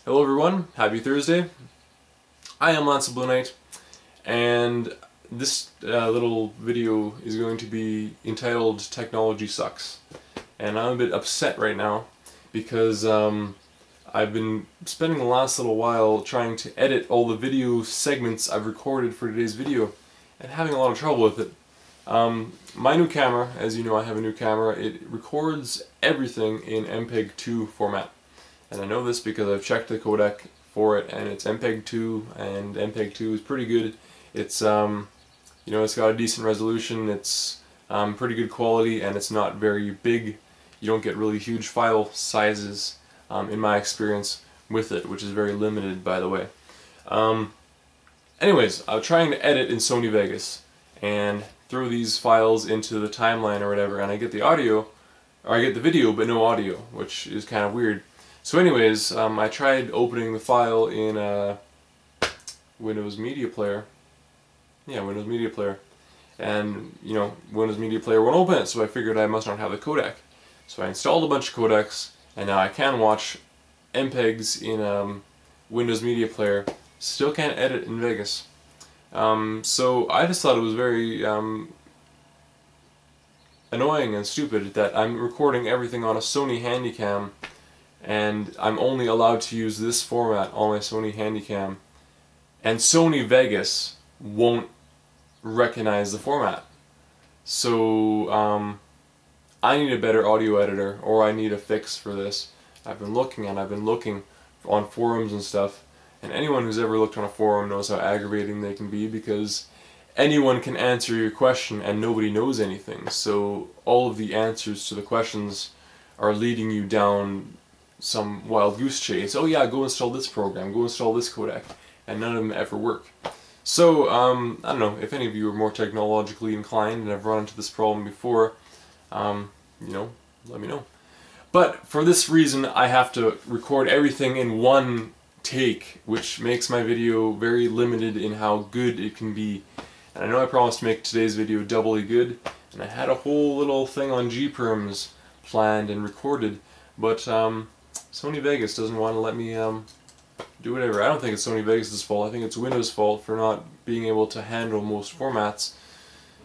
Hello everyone, happy Thursday. I am Lance of Blue Knight, and this little video is going to be entitled Technology Sucks. And I'm a bit upset right now because I've been spending the last little while trying to edit all the video segments I've recorded for today's video and having a lot of trouble with it. My new camera, as you know I have a new camera, it records everything in mpeg 2 format. And I know this because I've checked the codec for it, and it's mpeg 2, and mpeg 2 is pretty good. It's you know, it's got a decent resolution, it's pretty good quality, and it's not very big. You don't get really huge file sizes in my experience with it, which is very limited, by the way. Anyways, I'm trying to edit in Sony Vegas and throw these files into the timeline or whatever, and I get the audio, or I get the video but no audio, which is kind of weird. So anyways, I tried opening the file in Windows Media Player. Yeah, Windows Media Player. And, you know, Windows Media Player won't open it, so I figured I must not have the codec. So I installed a bunch of codecs, and now I can watch MPEGs in Windows Media Player. Still can't edit in Vegas. So I just thought it was very annoying and stupid that I'm recording everything on a Sony Handycam, and I'm only allowed to use this format on my Sony Handycam, and Sony Vegas won't recognize the format. So I need a better audio editor, or I need a fix for this. I've been looking on forums and stuff, and anyone who's ever looked on a forum knows how aggravating they can be, because anyone can answer your question and nobody knows anything. So all of the answers to the questions are leading you down some wild goose chase. Oh yeah, go install this program, go install this codec, and none of them ever work. So I don't know, if any of you are more technologically inclined and have run into this problem before, you know, let me know. But for this reason I have to record everything in one take, which makes my video very limited in how good it can be. And I know I promised to make today's video doubly good, and I had a whole little thing on G-perms planned and recorded, but Sony Vegas doesn't want to let me do whatever. I don't think it's Sony Vegas' fault. I think it's Windows' fault for not being able to handle most formats.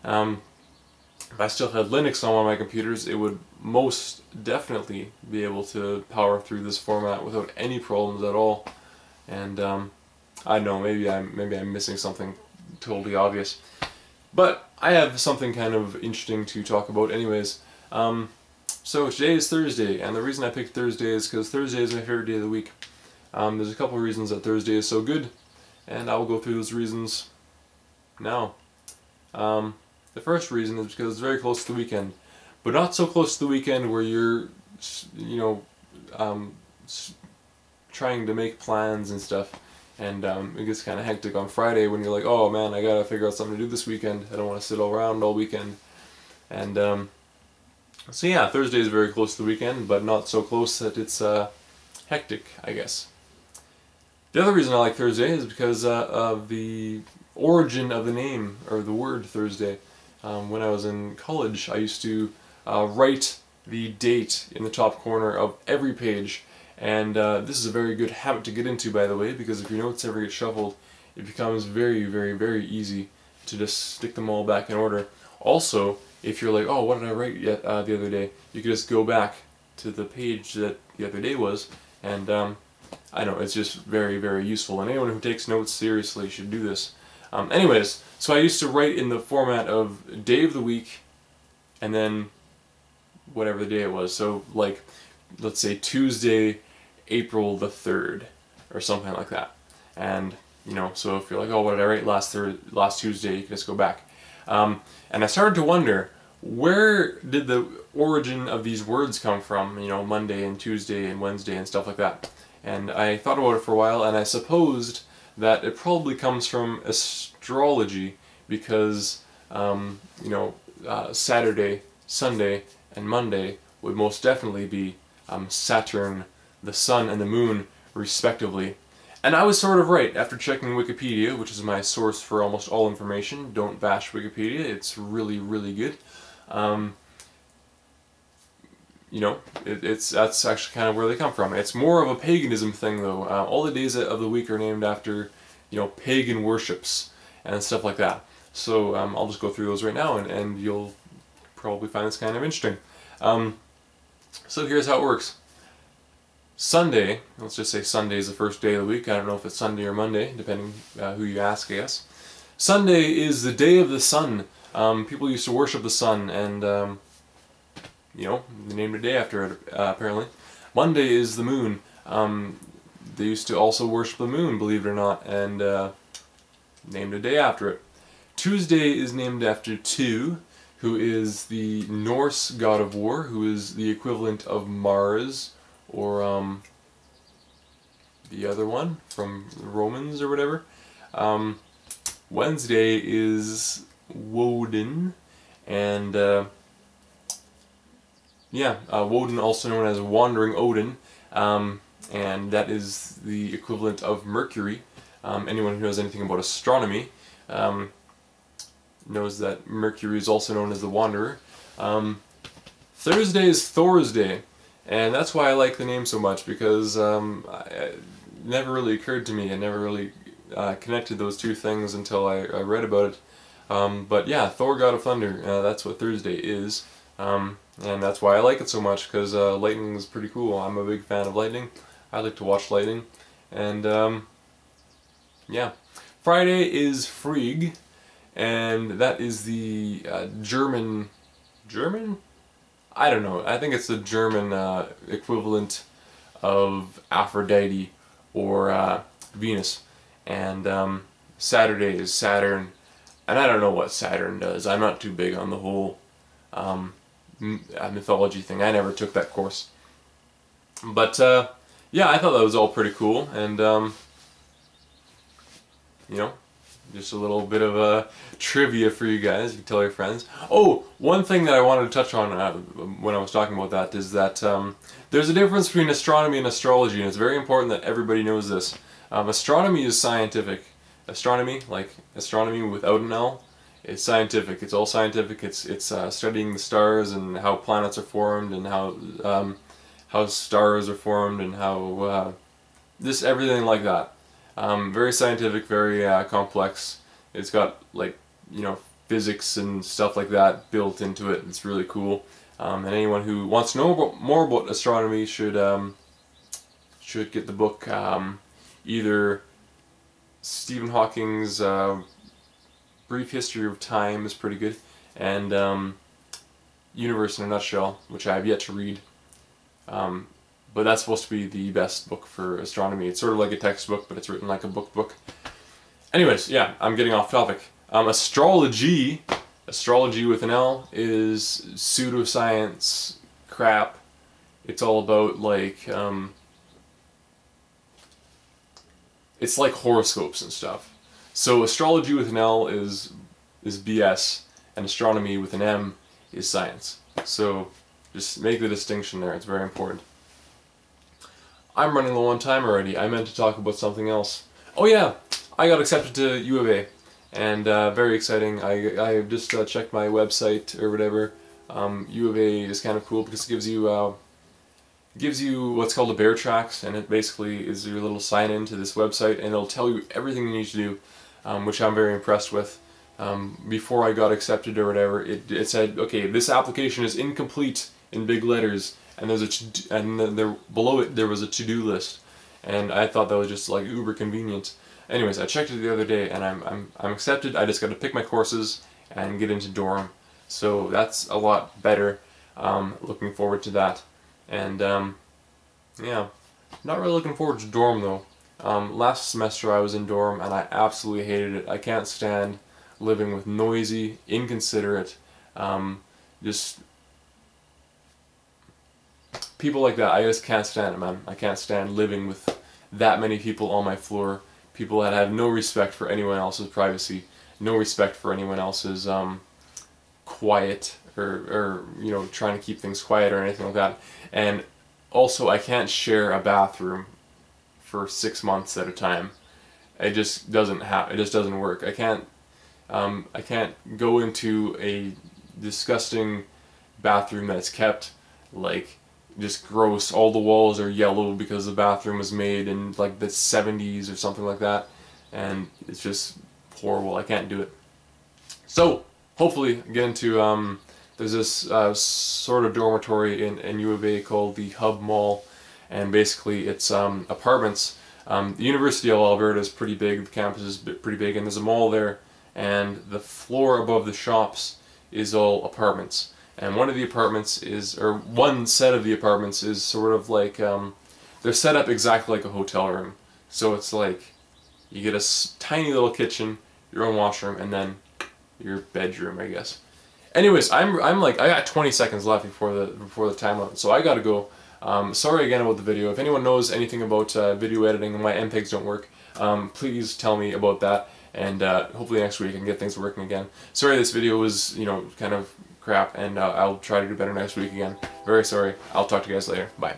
If I still had Linux on one of my computers, it would most definitely be able to power through this format without any problems at all. And I don't know, maybe I'm missing something totally obvious. But I have something kind of interesting to talk about anyways. So today is Thursday, and the reason I picked Thursday is because Thursday is my favorite day of the week. There's a couple of reasons that Thursday is so good, and I will go through those reasons now. The first reason is because it's very close to the weekend, but not so close to the weekend where you're, you know, trying to make plans and stuff, and it gets kind of hectic on Friday when you're like, oh man, I gotta figure out something to do this weekend. I don't want to sit around all weekend. And so yeah, Thursday is very close to the weekend, but not so close that it's hectic, I guess. The other reason I like Thursday is because of the origin of the name, or the word Thursday. When I was in college, I used to write the date in the top corner of every page, and this is a very good habit to get into, by the way, because if your notes ever get shuffled, it becomes very, very, very easy to just stick them all back in order. Also, if you're like, oh, what did I write the other day, you can just go back to the page that the other day was, and I know, it's just very, very useful, and anyone who takes notes seriously should do this. Anyways, so I used to write in the format of day of the week, and then whatever the day it was. So, like, let's say Tuesday, April the 3rd, or something like that. And, you know, so if you're like, oh, what did I write last Tuesday, you can just go back. And I started to wonder, where did the origin of these words come from? You know, Monday and Tuesday and Wednesday and stuff like that. And I thought about it for a while, and I supposed that it probably comes from astrology, because you know, Saturday, Sunday, and Monday would most definitely be Saturn, the Sun, and the Moon, respectively. And I was sort of right after checking Wikipedia, which is my source for almost all information. Don't bash Wikipedia, it's really, really good. you know, that's actually kind of where they come from. It's more of a paganism thing, though. All the days of the week are named after, you know, pagan worships and stuff like that. So I'll just go through those right now, and you'll probably find this kind of interesting. So here's how it works. Sunday, let's just say Sunday is the first day of the week. I don't know if it's Sunday or Monday, depending who you ask, I guess. Sunday is the day of the sun. People used to worship the sun, and you know, they named a day after it, apparently. Monday is the moon. They used to also worship the moon, believe it or not, and named a day after it. Tuesday is named after Tu, who is the Norse god of war, who is the equivalent of Mars, or the other one from the Romans or whatever. Wednesday is Woden, and Woden, also known as Wandering Odin, and that is the equivalent of Mercury. Anyone who knows anything about astronomy knows that Mercury is also known as the Wanderer. Thursday is Thor's Day, and that's why I like the name so much, because it never really occurred to me. I never really connected those two things until I read about it. But yeah, Thor, god of thunder, that's what Thursday is. And that's why I like it so much, because lightning is pretty cool. I'm a big fan of lightning. I like to watch lightning. And yeah. Friday is Frigg, and that is the German... I don't know. I think it's the German equivalent of Aphrodite or Venus. And Saturday is Saturn, and I don't know what Saturn does. I'm not too big on the whole mythology thing. I never took that course. But yeah, I thought that was all pretty cool, and you know, just a little bit of trivia for you guys. You can tell your friends. Oh, one thing that I wanted to touch on when I was talking about that is that there's a difference between astronomy and astrology, and it's very important that everybody knows this. Astronomy is scientific. Astronomy, like astronomy without an L, is scientific. It's all scientific. It's studying the stars and how planets are formed, and how stars are formed, and how just everything like that. Very scientific, very complex. It's got, like, you know, physics and stuff like that built into it. It's really cool. And anyone who wants to know more about astronomy should get the book. Either Stephen Hawking's Brief History of Time is pretty good, and Universe in a Nutshell, which I have yet to read. But that's supposed to be the best book for astronomy. It's sort of like a textbook, but it's written like a book. Anyways, yeah, I'm getting off topic. Astrology with an L, is pseudoscience crap. It's all about, like, it's like horoscopes and stuff. So astrology with an L is BS, and astronomy with an M is science. So just make the distinction there. It's very important. I'm running low on time already. I meant to talk about something else. Oh yeah, I got accepted to U of A, and very exciting. I just checked my website or whatever. U of A is kind of cool because it gives you what's called a bear tracks, and it basically is your little sign in to this website, and it'll tell you everything you need to do, which I'm very impressed with. Before I got accepted or whatever, it said, okay, this application is incomplete in big letters, and there below it there was a to-do list, and I thought that was just like uber convenient. Anyways, I checked it the other day, and I'm accepted. I just got to pick my courses and get into dorm, so that's a lot better. Looking forward to that. And yeah, not really looking forward to dorm though. Last semester I was in dorm and I absolutely hated it. I can't stand living with noisy, inconsiderate, just people like that. I just can't stand it, man. I can't stand living with that many people on my floor. People that have no respect for anyone else's privacy, no respect for anyone else's quiet, or you know, trying to keep things quiet or anything like that. And also, I can't share a bathroom for 6 months at a time. It just doesn't work. I can't go into a disgusting bathroom that's kept like just gross. All the walls are yellow because the bathroom was made in like the 70s or something like that, and it's just horrible. I can't do it. So hopefully get into there's this sort of dormitory in U of A called the Hub Mall, and basically it's apartments. The University of Alberta is pretty big, the campus is pretty big, and there's a mall there, and the floor above the shops is all apartments. And one of the apartments is, or one set of the apartments is sort of like, they're set up exactly like a hotel room. So it's like, you get a tiny little kitchen, your own washroom, and then your bedroom, I guess. Anyways, I'm like, I got 20 seconds left before the time limit, so I gotta go. Sorry again about the video. If anyone knows anything about video editing and why MPEGs don't work, please tell me about that, and hopefully next week I can get things working again. Sorry this video was, you know, kind of crap, and I'll try to do better next week again. Very sorry. I'll talk to you guys later. Bye.